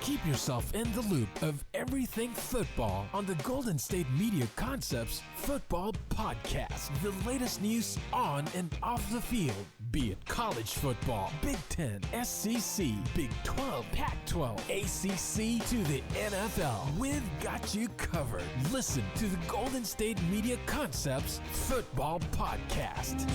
Keep yourself in the loop of everything football on the Golden State Media Concepts Football Podcast. The latest news on and off the field, be it college football, Big Ten, SEC, Big 12, Pac-12, ACC to the NFL. We've got you covered. Listen to the Golden State Media Concepts Football Podcast.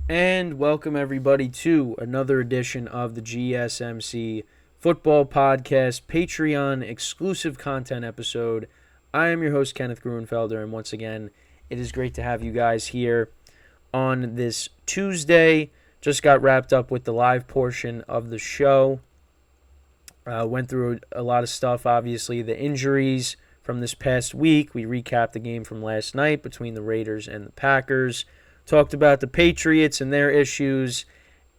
And welcome everybody to another edition of the GSMC Football Podcast Patreon exclusive content episode. I am your host, Kenneth Gruenfelder, and once again, it is great to have you guys here on this Tuesday. Just got wrapped up with the live portion of the show. Went through a lot of stuff, obviously, the injuries from this past week. We recapped the game from last night between the Raiders and the Packers. Talked about the Patriots and their issues,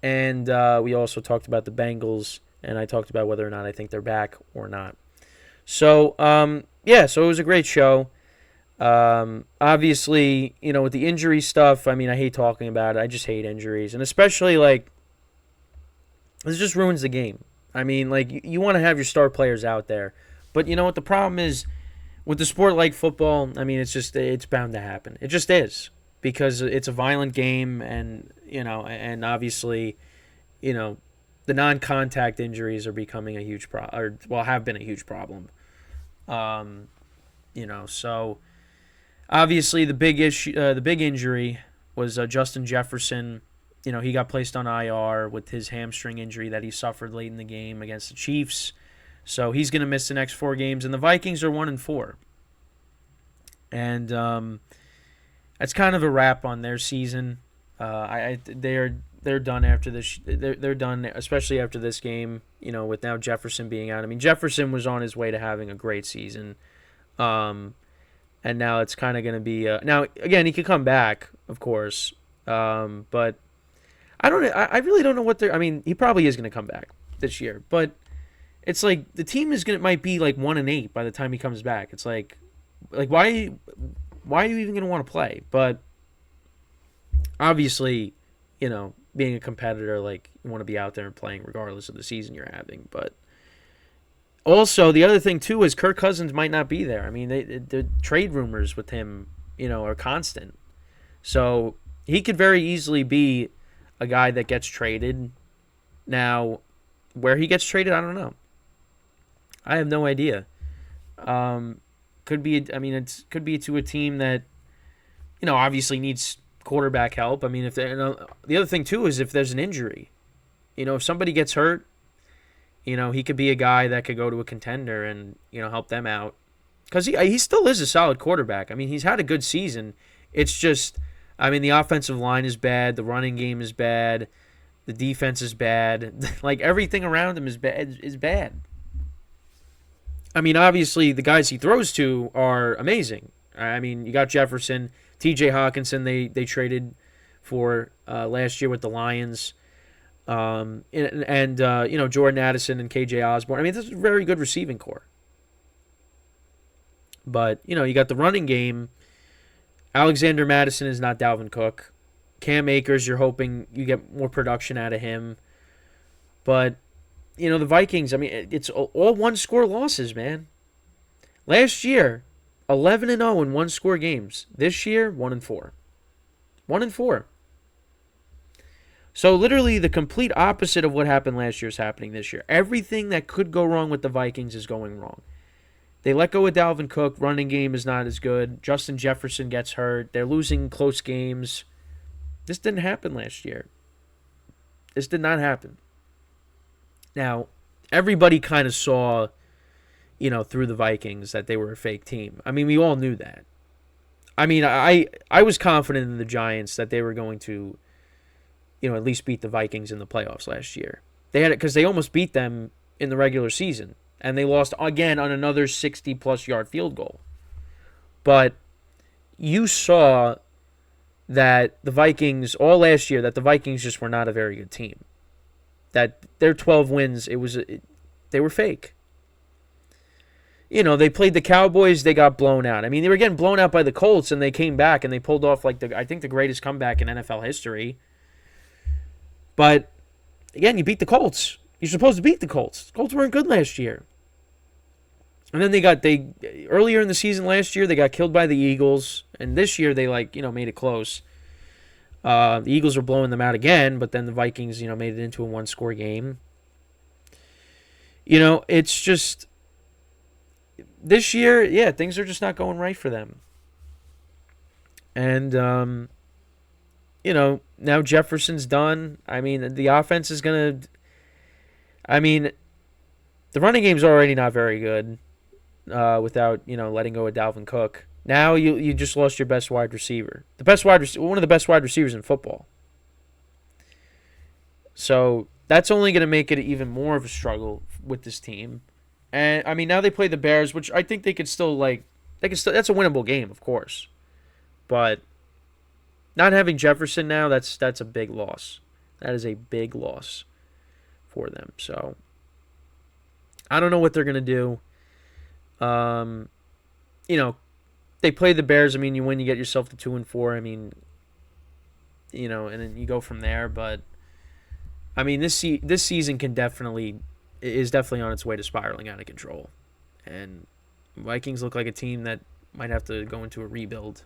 and we also talked about the Bengals, and I talked about whether or not I think they're back or not. So, so it was a great show. Obviously, with the injury stuff, I hate talking about it. I just hate injuries, and especially, this just ruins the game. You want to have your star players out there, but you know what the problem is with the sport like football? It's bound to happen. It just is. Because it's a violent game, and and obviously, the non-contact injuries are becoming a huge have been a huge problem. So obviously the big issue, the big injury was Justin Jefferson. He got placed on IR with his hamstring injury that he suffered late in the game against the Chiefs. So he's going to miss the next 4 games, and the Vikings are 1-4. And that's kind of a wrap on their season. They're done after this. They're done, especially after this game. With now Jefferson being out. Jefferson was on his way to having a great season, and now it's kind of going to be. Now again, he could come back, of course, but I don't. I really don't know what they're. He probably is going to come back this year, but it's like the team might be 1-8 by the time he comes back. It's like why are you even going to want to play? But obviously, being a competitor, you want to be out there and playing regardless of the season you're having. But also, the other thing, too, is Kirk Cousins might not be there. The trade rumors with him, are constant. So he could very easily be a guy that gets traded. Now, where he gets traded, I don't know. I have no idea. Could be to a team that, obviously needs quarterback help. If the other thing too is if there's an injury, if somebody gets hurt, he could be a guy that could go to a contender and help them out, because he still is a solid quarterback. He's had a good season. It's just, the offensive line is bad, the running game is bad, the defense is bad, everything around him is bad. Obviously, the guys he throws to are amazing. You got Jefferson, T.J. Hawkinson, they traded for last year with the Lions, and Jordan Addison and K.J. Osborne. This is a very good receiving core. But, you got the running game. Alexander Madison is not Dalvin Cook. Cam Akers, you're hoping you get more production out of him. But the Vikings, it's all one-score losses, man. Last year, 11-0 in one-score games. This year, 1-4. 1-4. So literally the complete opposite of what happened last year is happening this year. Everything that could go wrong with the Vikings is going wrong. They let go of Dalvin Cook. Running game is not as good. Justin Jefferson gets hurt. They're losing close games. This didn't happen last year. This did not happen. Now, everybody kind of saw, through the Vikings that they were a fake team. We all knew that. I was confident in the Giants that they were going to, at least beat the Vikings in the playoffs last year. They had it because they almost beat them in the regular season, and they lost again on another 60-plus yard field goal. But you saw that the Vikings, all last year, that the Vikings just were not a very good team. That their 12 wins, they were fake. They played the Cowboys, they got blown out. I mean, they were getting blown out by the Colts, and they came back, and they pulled off, I think the greatest comeback in NFL history. But, again, you beat the Colts. You're supposed to beat the Colts. The Colts weren't good last year. And then earlier in the season last year, they got killed by the Eagles, and this year they, made it close. The Eagles are blowing them out again, but then the Vikings, made it into a one-score game. It's just... This year, yeah, things are just not going right for them. And, now Jefferson's done. I mean, the offense is going to... I mean, the running game's already not very good without, letting go of Dalvin Cook. Now you just lost your best wide receiver. One of the best wide receivers in football. So that's only going to make it even more of a struggle with this team. And I mean, now they play the Bears, which I think they could still that's a winnable game, of course. But not having Jefferson now, that's a big loss. That is a big loss for them. So I don't know what they're going to do. They play the Bears. I mean, you win, you get yourself to 2-4. I mean, and then you go from there. But I mean, this season is definitely on its way to spiraling out of control, and Vikings look like a team that might have to go into a rebuild.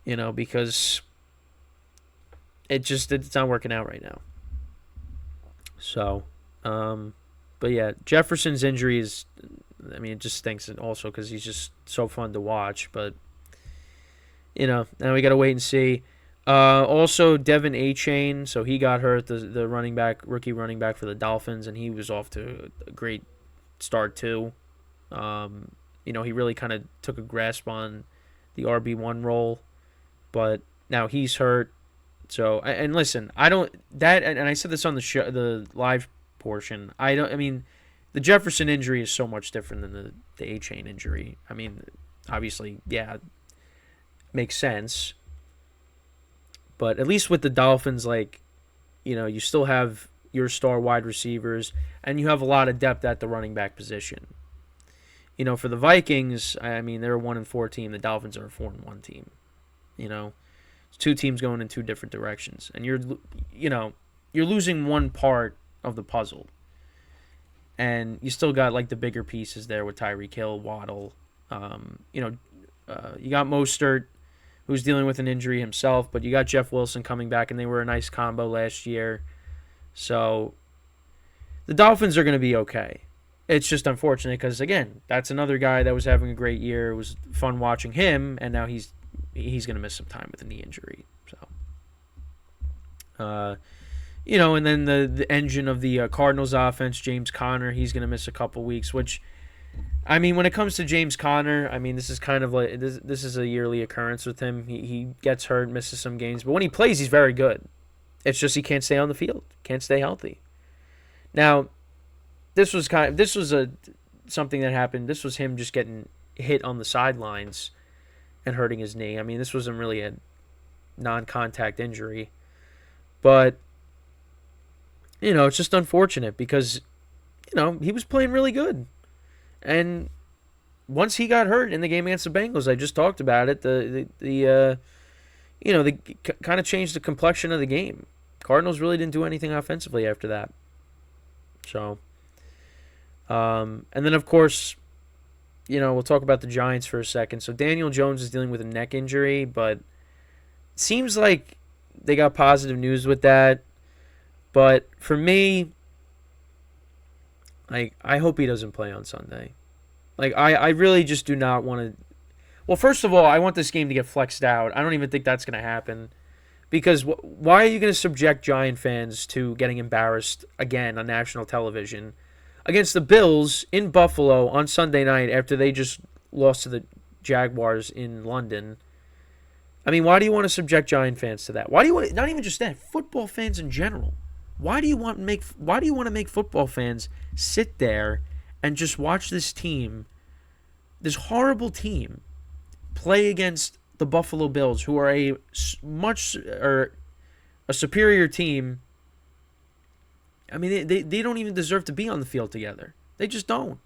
Because it's not working out right now. So, but yeah, Jefferson's injury is, I mean, it just stinks also because he's just so fun to watch. But, now we got to wait and see. Also, Devin Achane, so he got hurt, the rookie running back for the Dolphins, and he was off to a great start too. He really kind of took a grasp on the RB1 role, but now he's hurt. So, and listen, and I said this on the show, the live portion. I mean, the Jefferson injury is so much different than the Achane injury. I mean, obviously, yeah, makes sense. But at least with the Dolphins, you still have your star wide receivers, and you have a lot of depth at the running back position. For the Vikings, I mean, they're a 1-4 team. The Dolphins are a 4-1 team. It's two teams going in two different directions, and you're losing one part of the puzzle, and you still got the bigger pieces there with Tyreek Hill, Waddle. You got Mostert, who's dealing with an injury himself, but you got Jeff Wilson coming back, and they were a nice combo last year. So the Dolphins are going to be okay. It's just unfortunate because, again, that's another guy that was having a great year. It was fun watching him, and now he's going to miss some time with a knee injury. So, and then the engine of the Cardinals offense, James Conner, he's going to miss a couple weeks, which... I mean, when it comes to James Conner, I mean, this is kind of this is a yearly occurrence with him. He gets hurt, misses some games, but when he plays, he's very good. It's just he can't stay on the field, can't stay healthy. Now, this was something that happened. This was him just getting hit on the sidelines and hurting his knee. I mean, this wasn't really a non-contact injury, but it's just unfortunate because he was playing really good. And once he got hurt in the game against the Bengals, I just talked about it. They kind of changed the complexion of the game. Cardinals really didn't do anything offensively after that. So, and then of course, we'll talk about the Giants for a second. So Daniel Jones is dealing with a neck injury, but it seems like they got positive news with that. But for me, I hope he doesn't play on Sunday. I really just do not want to... Well, first of all, I want this game to get flexed out. I don't even think that's going to happen. Because why are you going to subject Giant fans to getting embarrassed again on national television against the Bills in Buffalo on Sunday night after they just lost to the Jaguars in London? I mean, why do you want to subject Giant fans to that? Why do you want... Not even just that, football fans in general. Why do you want to make football fans sit there and just watch this team, this horrible team, play against the Buffalo Bills, who are a superior team? I mean, they don't even deserve to be on the field together. They just don't.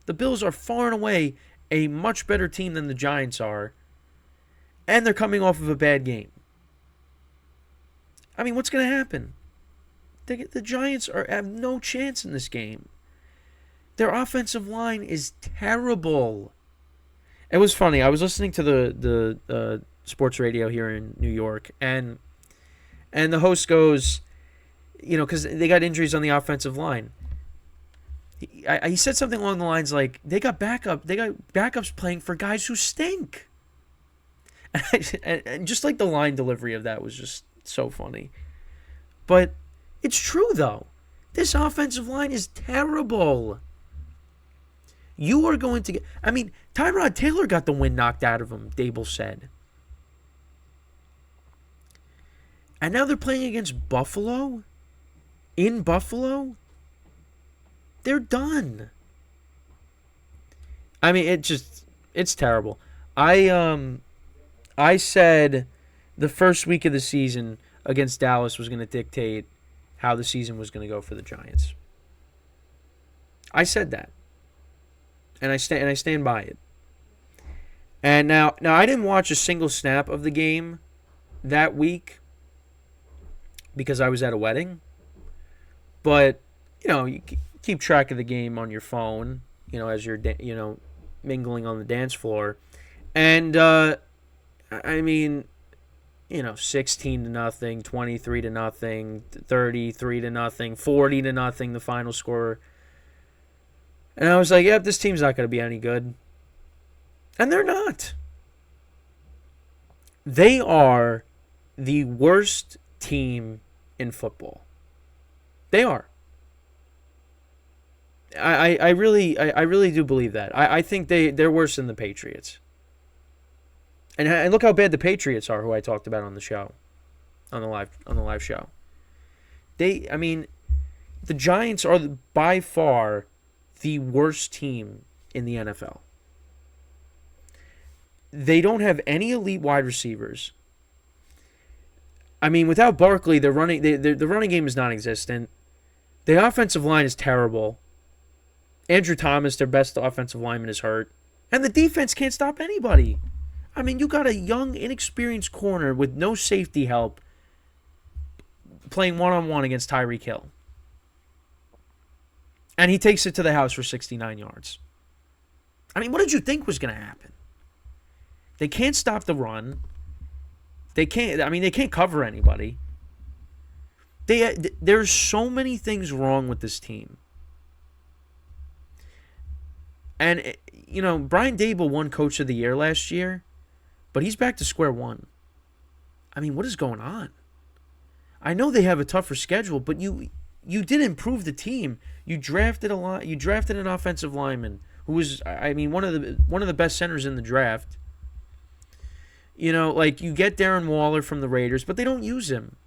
The Bills are far and away a much better team than the Giants are, and they're coming off of a bad game. I mean, what's going to happen? The Giants have no chance in this game. Their offensive line is terrible. It was funny. I was listening to the sports radio here in New York, and the host goes, because they got injuries on the offensive line. He said something along the lines like, they got backups playing for guys who stink. And just like the line delivery of that was just so funny. But it's true, though. This offensive line is terrible. You are going to get... I mean, Tyrod Taylor got the wind knocked out of him, Dable said. And now they're playing against Buffalo? In Buffalo? They're done. I mean, it's terrible. I said the first week of the season against Dallas was going to dictate how the season was going to go for the Giants. I said that. And I stand by it. And now I didn't watch a single snap of the game that week because I was at a wedding. But, you keep track of the game on your phone, as you're, mingling on the dance floor. And, 16-0, 23-0, 33-0, 40-0, the final score. And I was like, yep, this team's not going to be any good. And they're not. They are the worst team in football. They are. I really do believe that. I think they're worse than the Patriots. And look how bad the Patriots are, who I talked about on the show, on the live show. The Giants are by far the worst team in the NFL. They don't have any elite wide receivers. I mean, without Barkley, the running game is non-existent. The offensive line is terrible. Andrew Thomas, their best offensive lineman, is hurt. And the defense can't stop anybody. I mean, you got a young, inexperienced corner with no safety help playing one-on-one against Tyreek Hill. And he takes it to the house for 69 yards. I mean, what did you think was going to happen? They can't stop the run. They can't cover anybody. There's so many things wrong with this team. And, Brian Dable won Coach of the Year last year, but he's back to square one. I mean, what is going on? I know they have a tougher schedule, but you did improve the team. You drafted a lot. You drafted an offensive lineman who was, one of the best centers in the draft. You get Darren Waller from the Raiders, but they don't use him.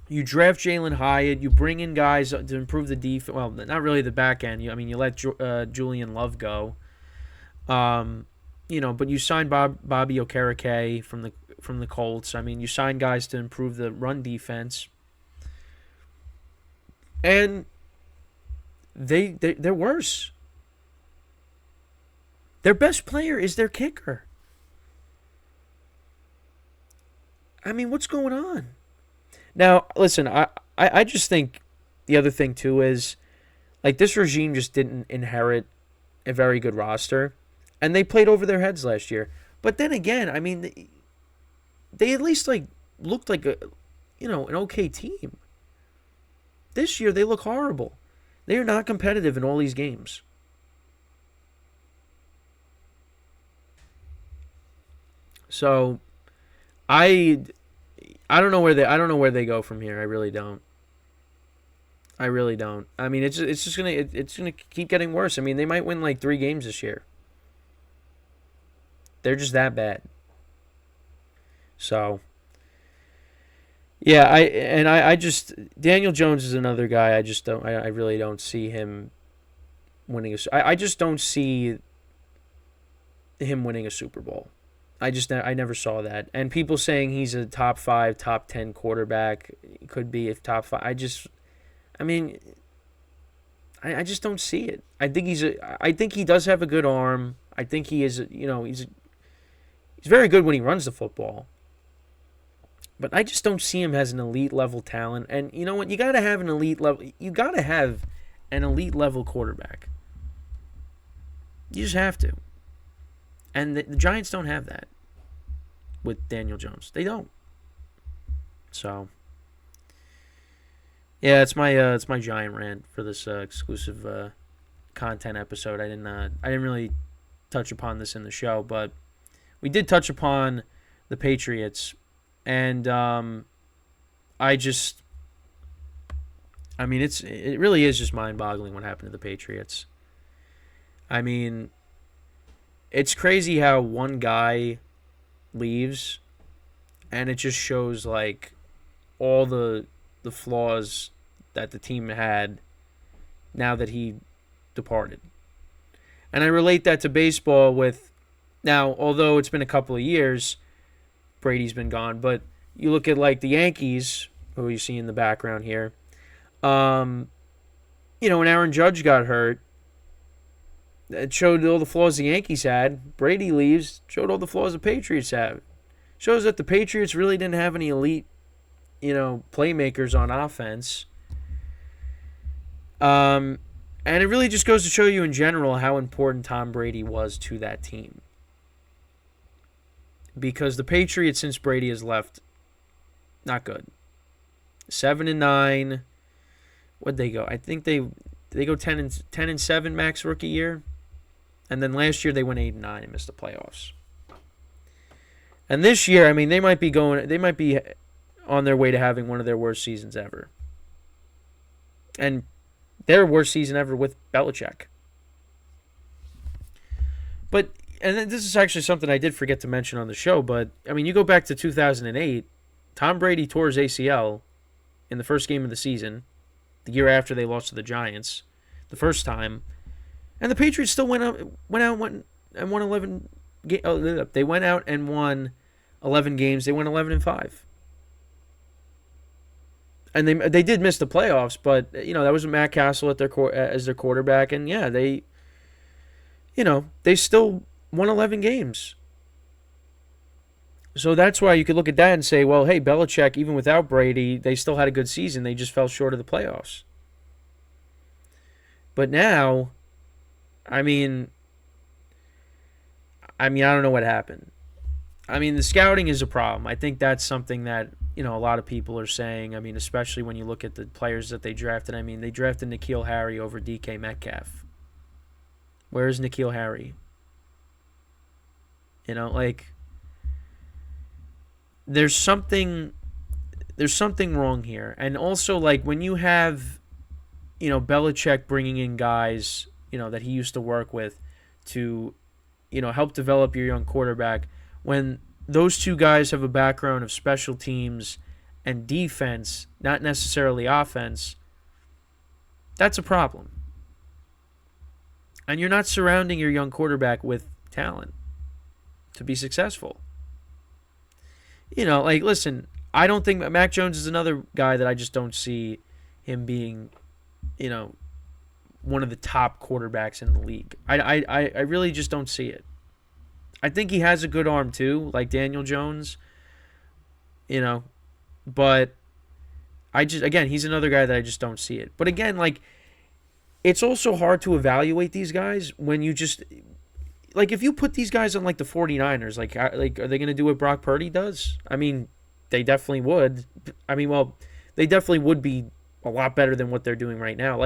You draft Jalen Hyatt. You bring in guys to improve the defense. Well, not really the back end. You let Julian Love go. But you signed Bobby Okereke from the Colts. I mean, you signed guys to improve the run defense. And they're worse. Their best player is their kicker. I mean, what's going on? Now, listen, I just think the other thing, too, is, this regime just didn't inherit a very good roster, and they played over their heads last year. But then again, I mean, they at least, looked like an okay team. This year, they look horrible. They are not competitive in all these games. So, I don't know where they go from here. I really don't. I mean, it's gonna keep getting worse. I mean, they might win 3 games this year. They're just that bad. So, yeah, Daniel Jones is another guy. I really don't see him winning I just don't see him winning a Super Bowl. I never saw that. And people saying he's a top 5, top 10 quarterback, could be if top 5. I just don't see it. I think he does have a good arm. I think he is, he's very good when he runs the football. But I just don't see him as an elite level talent. And you know what? You got to have an elite level. You got to have an elite level quarterback. You just have to. And the Giants don't have that with Daniel Jones. They don't. So, yeah, it's my giant rant for this exclusive content episode. I didn't really touch upon this in the show, but we did touch upon the Patriots, and it really is just mind-boggling what happened to the Patriots. I mean, it's crazy how one guy leaves, and it just shows like all the flaws that the team had now that he departed. And I relate that to baseball with now, although it's been a couple of years, Brady's been gone, but you look at like the Yankees, who you see in the background here. When Aaron Judge got hurt, it showed all the flaws the Yankees had. Brady leaves, showed all the flaws the Patriots have. Shows that the Patriots really didn't have any elite, playmakers on offense. And it really just goes to show you in general how important Tom Brady was to that team. Because the Patriots, since Brady has left, not good. 7-9. What'd they go? I think they go 10-7 max rookie year. And then last year they went 8-9 and missed the playoffs. And this year, I mean, they might be on their way to having one of their worst seasons ever. And their worst season ever with Belichick. And this is actually something I did forget to mention on the show, but, I mean, you go back to 2008, Tom Brady tore his ACL in the first game of the season, the year after they lost to the Giants, the first time, and the Patriots still went out and won 11 games. They went out and won 11 games. They went 11-5. And they did miss the playoffs, but that was Matt Castle as their quarterback, and yeah, they still won 11 games. So that's why you could look at that and say, well, hey, Belichick, even without Brady, they still had a good season. They just fell short of the playoffs. But now, I mean, I don't know what happened. I mean, the scouting is a problem. I think that's something that, a lot of people are saying. I mean, especially when you look at the players that they drafted. I mean, they drafted N'Keal Harry over DK Metcalf. Where's N'Keal Harry? There's something wrong here. And also, when you have, Belichick bringing in guys, that he used to work with to, help develop your young quarterback, when those two guys have a background of special teams and defense, not necessarily offense, that's a problem. And you're not surrounding your young quarterback with talent to be successful. Listen, I don't think Mac Jones is another guy that I just don't see him being, one of the top quarterbacks in the league. I really just don't see it. I think he has a good arm too, like Daniel Jones, but he's another guy that I just don't see it. But again, it's also hard to evaluate these guys when you just, if you put these guys on the 49ers, are they going to do what Brock Purdy does? I mean, they definitely would. I mean, well, they definitely would be a lot better than what they're doing right now.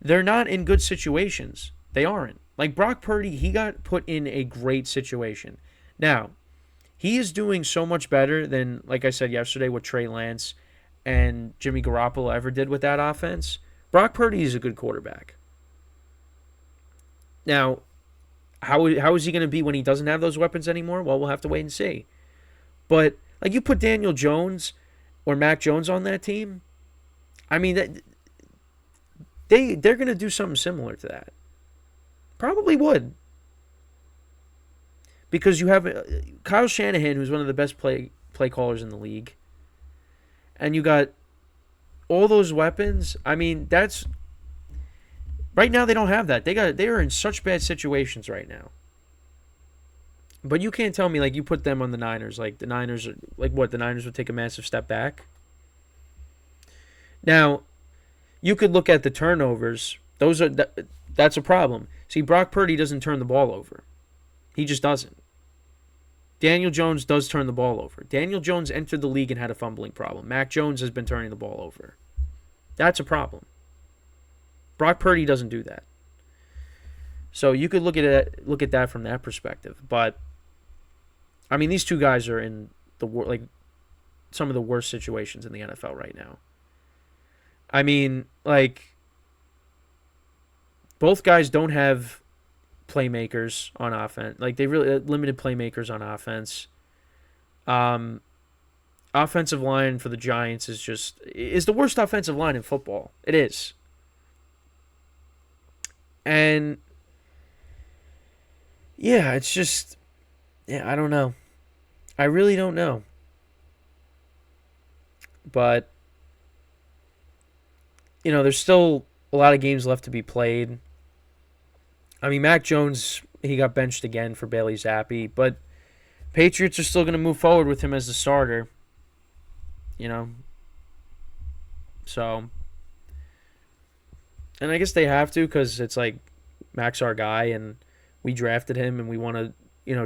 They're not in good situations. They aren't. Brock Purdy, he got put in a great situation. Now, he is doing so much better than, like I said yesterday, what Trey Lance and Jimmy Garoppolo ever did with that offense. Brock Purdy is a good quarterback. Now, how is he going to be when he doesn't have those weapons anymore? Well, we'll have to wait and see. But, you put Daniel Jones or Mac Jones on that team, I mean, they're going to do something similar to that. Probably would. Because you have Kyle Shanahan, who's one of the best play callers in the league. And you got all those weapons. I mean, Right now, they don't have that. They are in such bad situations right now. But you can't tell me, like, you put them on the Niners. Like, the Niners are, like, what? The Niners would take a massive step back? Now, you could look at the turnovers. That's a problem. See, Brock Purdy doesn't turn the ball over. He just doesn't. Daniel Jones does turn the ball over. Daniel Jones entered the league and had a fumbling problem. Mac Jones has been turning the ball over. That's a problem. Brock Purdy doesn't do that. So you could look at that from that perspective. But I mean, these two guys are in some of the worst situations in the NFL right now. I mean, like, both guys don't have playmakers on offense. Like, they really limited playmakers on offense. Offensive line for the Giants is the worst offensive line in football. It is. And yeah, it's just, yeah, I don't know. I really don't know. But there's still a lot of games left to be played. I mean, Mac Jones, he got benched again for Bailey Zappi, but Patriots are still going to move forward with him as the starter. So, and I guess they have to, because it's like Mac's our guy and we drafted him and we want to,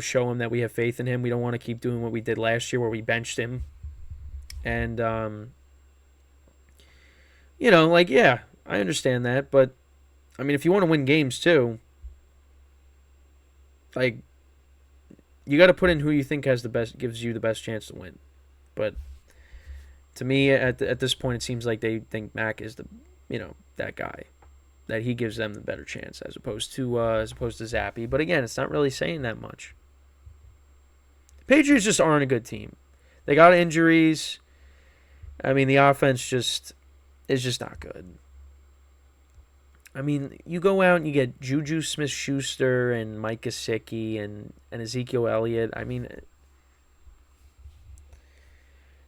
show him that we have faith in him. We don't want to keep doing what we did last year where we benched him. And, yeah, I understand that. But, I mean, if you want to win games too, like, you got to put in who you think gives you the best chance to win. But to me, at this point, it seems like they think Mac is that guy, that he gives them the better chance as opposed to Zappi. But again, it's not really saying that much. Patriots just aren't a good team. They got injuries. I mean, the offense is just not good. I mean, you go out and you get Juju Smith-Schuster and Mike Gesicki and Ezekiel Elliott. I mean,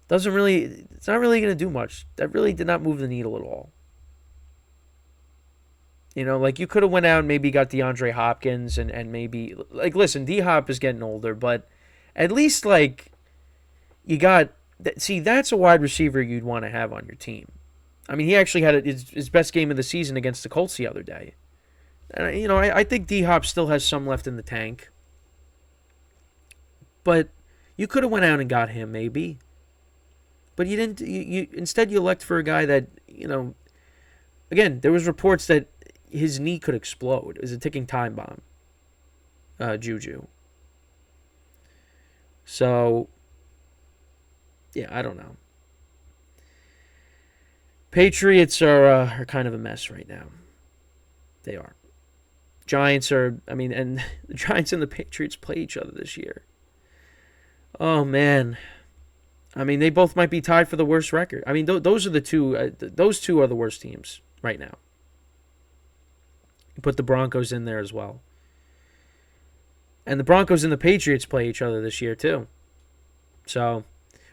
it's not really going to do much. That really did not move the needle at all. Like, you could have went out and maybe got DeAndre Hopkins and maybe, like, listen, D-Hop is getting older, but at least, like, you got, see, that's a wide receiver you'd want to have on your team. I mean, he actually had his best game of the season against the Colts the other day. And, I think D-Hop still has some left in the tank. But you could have went out and got him, maybe. But you didn't. Instead, you elect for a guy that, again, there was reports that his knee could explode. It was a ticking time bomb, Juju. So, yeah, I don't know. Patriots are kind of a mess right now. They are. Giants are, I mean, and the Giants and the Patriots play each other this year. Oh, man. I mean, they both might be tied for the worst record. I mean, those are the two. Those two are the worst teams right now. You put the Broncos in there as well. And the Broncos and the Patriots play each other this year, too. So,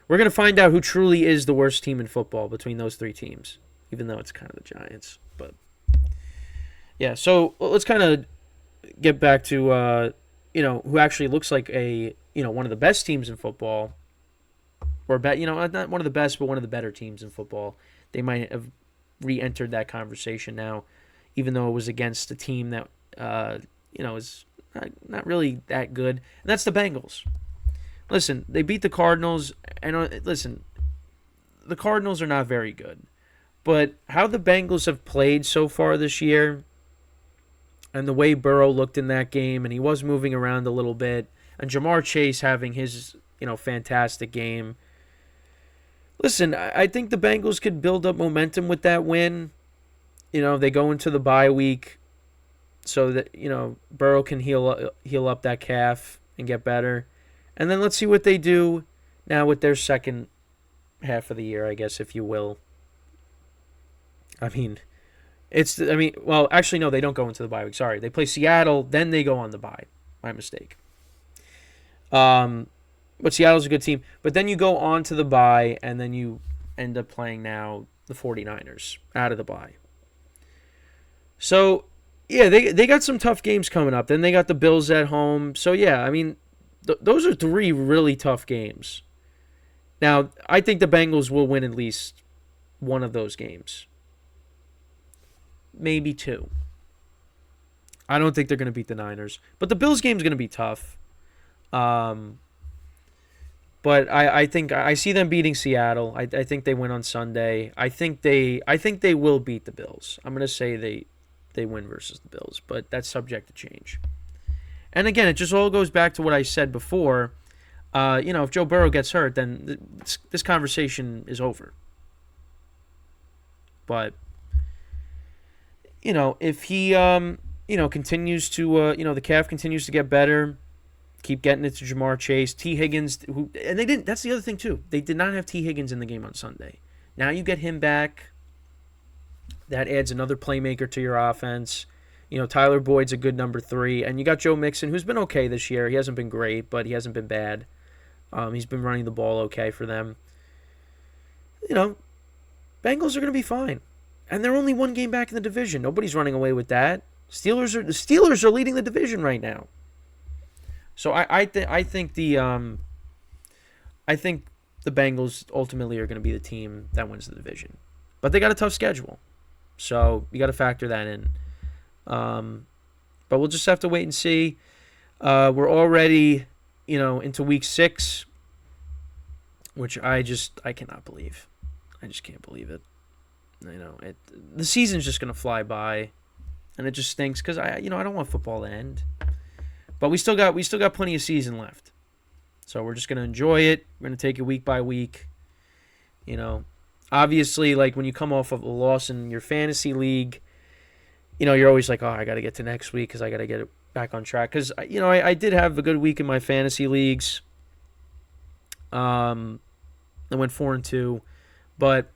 we're going to find out who truly is the worst team in football between those three teams, even though it's kind of the Giants. But, yeah, so let's kind of get back to, who actually looks like one of the best teams in football. Or, not one of the best, but one of the better teams in football. They might have re-entered that conversation now, even though it was against a team that, is not really that good. And that's the Bengals. Listen, they beat the Cardinals, and listen, the Cardinals are not very good. But how the Bengals have played so far this year, and the way Burrow looked in that game, and he was moving around a little bit, and Jamar Chase having his, fantastic game. Listen, I think the Bengals could build up momentum with that win. They go into the bye week so that, Burrow can heal up that calf and get better. And then let's see what they do now with their second half of the year, I guess, if you will. Well, actually, no, they don't go into the bye week. Sorry. They play Seattle, then they go on the bye. My mistake. But Seattle's a good team. But then you go on to the bye, and then you end up playing now the 49ers out of the bye. So, Yeah, they got some tough games coming up. Then they got the Bills at home. So, yeah, I mean, those are three really tough games. Now, I think the Bengals will win at least one of those games. Maybe two. I don't think they're going to beat the Niners. But the Bills game is going to be tough. But I think I see them beating Seattle. I think they win on Sunday. I think they will beat the Bills. I'm going to say they win versus the Bills, but that's subject to change. And again, it just all goes back to what I said before. If Joe Burrow gets hurt, then this conversation is over. But if he continues to the calf continues to get better, keep getting it to Jamar Chase, T. Higgins, they didn't. That's the other thing too. They did not have T. Higgins in the game on Sunday. Now you get him back. That adds another playmaker to your offense. Tyler Boyd's a good number 3, and you got Joe Mixon, who's been okay this year. He hasn't been great, but he hasn't been bad. He's been running the ball okay for them. Bengals are going to be fine, and they're only one game back in the division. Nobody's running away with that. The Steelers are leading the division right now. So I think the Bengals ultimately are going to be the team that wins the division, but they got a tough schedule, so you got to factor that in. But we'll just have to wait and see. We're already into week 6, which I cannot believe. I just can't believe it. The season's just going to fly by, and it just stinks because I don't want football to end. But we still got plenty of season left. So we're just going to enjoy it. We're going to take it week by week. Obviously, like when you come off of a loss in your fantasy league, you're always like, oh, I got to get to next week because I got to get it back on track. Because, I did have a good week in my fantasy leagues. I went 4-2. But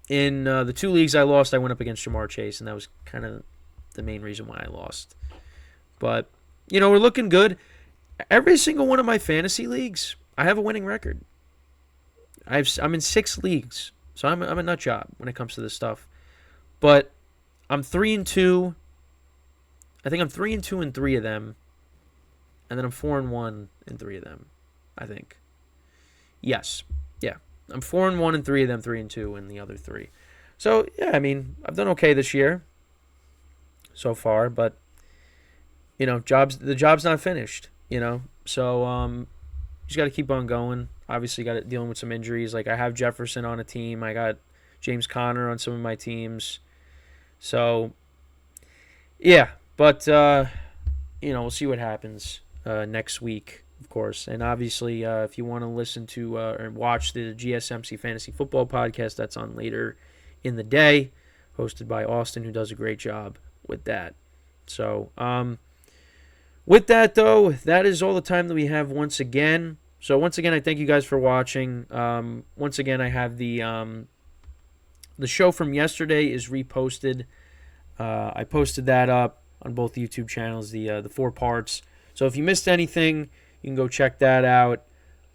in the 2 leagues I lost, I went up against Jamar Chase, and that was kind of the main reason why I lost. But we're looking good. Every single one of my fantasy leagues, I have a winning record. I'm in 6 leagues, so I'm a nut job when it comes to this stuff. But I'm 3-2. I think I'm 3-2 in 3 of them, and then I'm 4-1 in 3 of them. I think. Yes, yeah, I'm 4-1 in 3 of them, 3-2 in the other 3. So yeah, I mean, I've done okay this year so far, but. The job's not finished, So you just got to keep on going. Obviously, got dealing with some injuries. Like I have Jefferson on a team. I got James Conner on some of my teams. So, yeah. But, we'll see what happens next week, of course. And obviously, if you want to listen to or watch the GSMC Fantasy Football Podcast, that's on later in the day, hosted by Austin, who does a great job with that. So, with that, though, that is all the time that we have once again. So, once again, I thank you guys for watching. Once again, I have the show from yesterday is reposted. I posted that up on both YouTube channels, the 4 parts. So, if you missed anything, you can go check that out.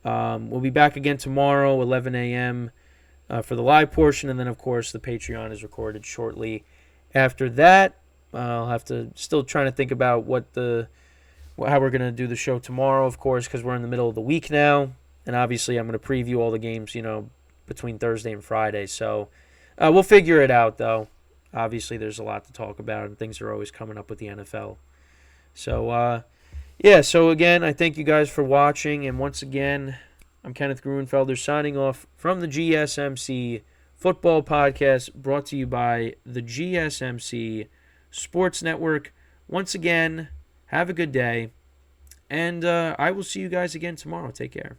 We'll be back again tomorrow, 11 a.m., for the live portion. And then, of course, the Patreon is recorded shortly after that. I'll have to still trying to think about how we're going to do the show tomorrow, of course, because we're in the middle of the week now. And obviously, I'm going to preview all the games, between Thursday and Friday. So we'll figure it out, though. Obviously, there's a lot to talk about, and things are always coming up with the NFL. So, so again, I thank you guys for watching. And once again, I'm Kenneth Gruenfelder signing off from the GSMC Football Podcast, brought to you by the GSMC Sports Network. Once again, have a good day, and I will see you guys again tomorrow. Take care.